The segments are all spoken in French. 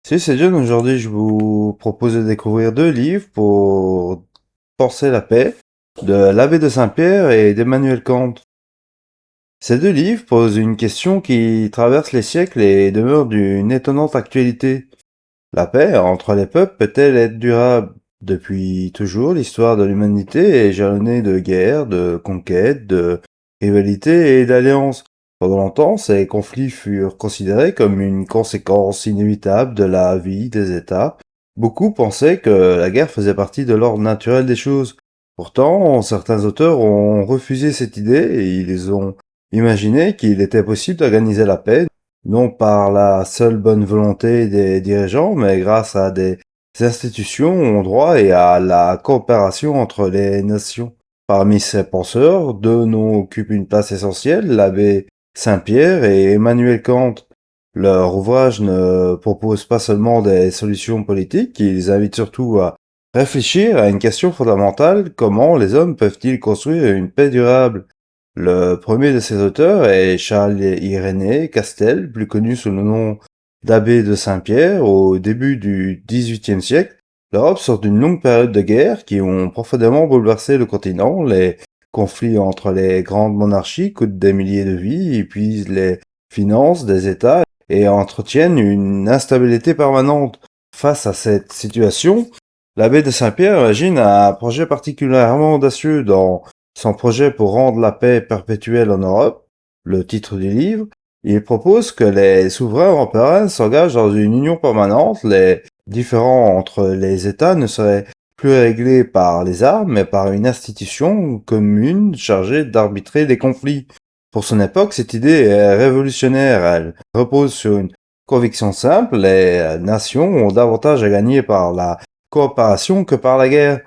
Si c'est John, aujourd'hui je vous propose de découvrir deux livres pour penser la paix, de l'abbé de Saint-Pierre et d'Emmanuel Kant. Ces deux livres posent une question qui traverse les siècles et demeure d'une étonnante actualité. La paix entre les peuples peut-elle être durable? Depuis toujours, l'histoire de l'humanité est jalonnée de guerres, de conquêtes, de rivalités et d'alliances. Pendant longtemps, ces conflits furent considérés comme une conséquence inévitable de la vie des États. Beaucoup pensaient que la guerre faisait partie de l'ordre naturel des choses. Pourtant, certains auteurs ont refusé cette idée et ils ont imaginé qu'il était possible d'organiser la paix non par la seule bonne volonté des dirigeants, mais grâce à des institutions, au droit et à la coopération entre les nations. Parmi ces penseurs, deux noms occupent une place essentielle, l'abbé Saint-Pierre et Emmanuel Kant. Leur ouvrage ne propose pas seulement des solutions politiques, ils invitent surtout à réfléchir à une question fondamentale, comment les hommes peuvent-ils construire une paix durable? Le premier de ces auteurs est Charles-Irénée Castel, plus connu sous le nom d'abbé de Saint-Pierre. Au début du XVIIIe siècle, l'Europe sort d'une longue période de guerre qui ont profondément bouleversé le continent. Les conflits entre les grandes monarchies coûtent des milliers de vies, épuisent les finances des États et entretiennent une instabilité permanente. Face à cette situation, l'abbé de Saint-Pierre imagine un projet particulièrement audacieux dans son projet pour rendre la paix perpétuelle en Europe, le titre du livre. Il propose que les souverains européens s'engagent dans une union permanente. Les différends entre les États ne seraient plus réglés par les armes, mais par une institution commune chargée d'arbitrer les conflits. Pour son époque, cette idée est révolutionnaire. Elle repose sur une conviction simple, les nations ont davantage à gagner par la coopération que par la guerre.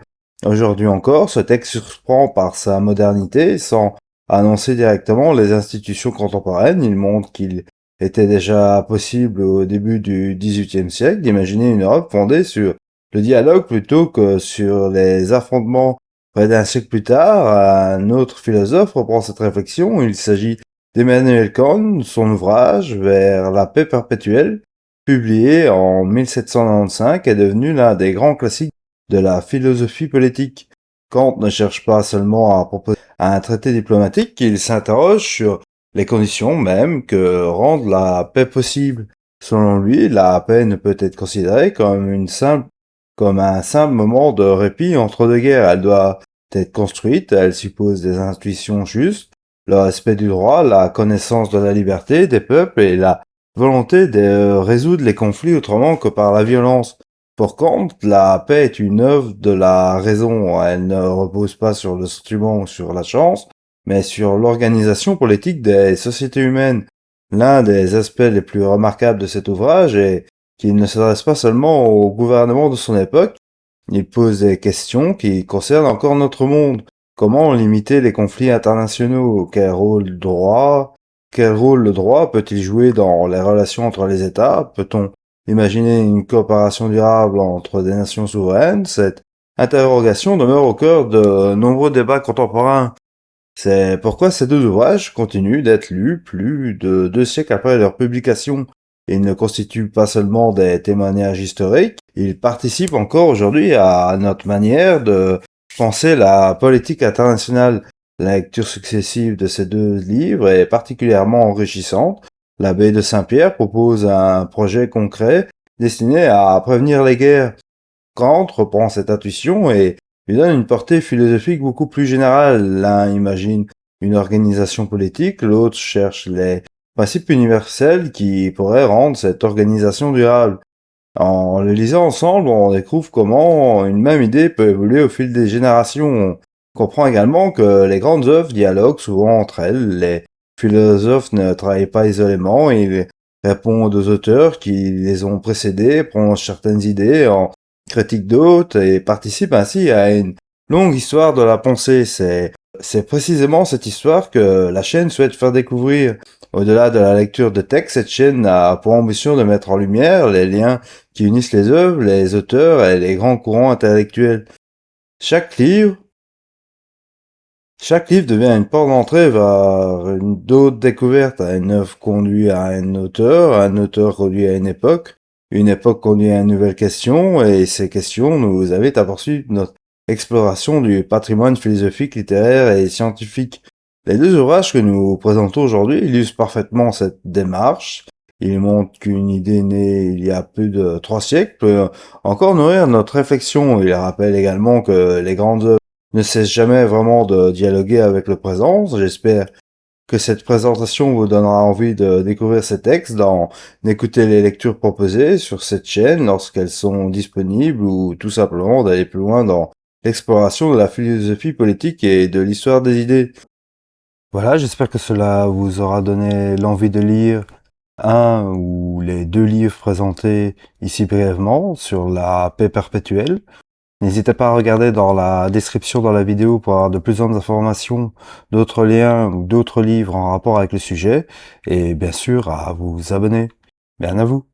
Aujourd'hui encore, ce texte surprend par sa modernité, sans annoncer directement les institutions contemporaines. Il montre qu'il était déjà possible au début du XVIIIe siècle d'imaginer une Europe fondée sur le dialogue plutôt que sur les affrontements. Près d'un siècle plus tard, un autre philosophe reprend cette réflexion. Il s'agit d'Emmanuel Kant. Son ouvrage Vers la paix perpétuelle, publié en 1795, est devenu l'un des grands classiques de la philosophie politique. Kant ne cherche pas seulement à proposer un traité diplomatique, il s'interroge sur les conditions mêmes que rendent la paix possible. Selon lui, la paix ne peut être considérée comme un simple moment de répit entre deux guerres. Elle doit être construite, elle suppose des intuitions justes, le respect du droit, la connaissance de la liberté des peuples et la volonté de résoudre les conflits autrement que par la violence. Pour Kant, la paix est une œuvre de la raison. Elle ne repose pas sur le sentiment ou sur la chance, mais sur l'organisation politique des sociétés humaines. L'un des aspects les plus remarquables de cet ouvrage est qu'il ne s'adresse pas seulement au gouvernement de son époque, il pose des questions qui concernent encore notre monde. Comment limiter les conflits internationaux? Quel rôle le droit peut-il jouer dans les relations entre les États? Peut-on imaginer une coopération durable entre des nations souveraines? Cette interrogation demeure au cœur de nombreux débats contemporains. C'est pourquoi ces deux ouvrages continuent d'être lus plus de 2 siècles après leur publication. Ils ne constituent pas seulement des témoignages historiques, ils participent encore aujourd'hui à notre manière de penser la politique internationale. La lecture successive de ces deux livres est particulièrement enrichissante. L'abbé de Saint-Pierre propose un projet concret destiné à prévenir les guerres. Kant reprend cette intuition et lui donne une portée philosophique beaucoup plus générale. L'un imagine une organisation politique, l'autre cherche les principes universels qui pourraient rendre cette organisation durable. En les lisant ensemble, on découvre comment une même idée peut évoluer au fil des générations. On comprend également que les grandes œuvres dialoguent souvent entre elles. Les philosophes ne travaillent pas isolément, ils répondent aux auteurs qui les ont précédés, prolongent certaines idées en critiquent d'autres et participent ainsi à une longue histoire de la pensée. C'est précisément cette histoire que la chaîne souhaite faire découvrir. Au-delà de la lecture de textes, cette chaîne a pour ambition de mettre en lumière les liens qui unissent les œuvres, les auteurs et les grands courants intellectuels. Chaque livre, chaque livre devient une porte d'entrée vers d'autres découvertes. Une œuvre conduit à un auteur conduit à une époque. Une époque conduit à une nouvelle question, et ces questions nous invitent à poursuivre notre exploration du patrimoine philosophique, littéraire et scientifique. Les deux ouvrages que nous présentons aujourd'hui illustrent parfaitement cette démarche. Ils montrent qu'une idée née il y a plus de 3 siècles peut encore nourrir notre réflexion. Ils rappellent également que les grandes œuvres ne cessent jamais vraiment de dialoguer avec le présent. J'espère que cette présentation vous donnera envie de découvrir ces textes, d'écouter les lectures proposées sur cette chaîne lorsqu'elles sont disponibles, ou tout simplement d'aller plus loin dans l'exploration de la philosophie politique et de l'histoire des idées. Voilà, j'espère que cela vous aura donné l'envie de lire un ou les deux livres présentés ici brièvement sur la paix perpétuelle. N'hésitez pas à regarder dans la description dans la vidéo pour avoir de plus d'informations, d'autres liens ou d'autres livres en rapport avec le sujet, et bien sûr à vous abonner. Bien à vous.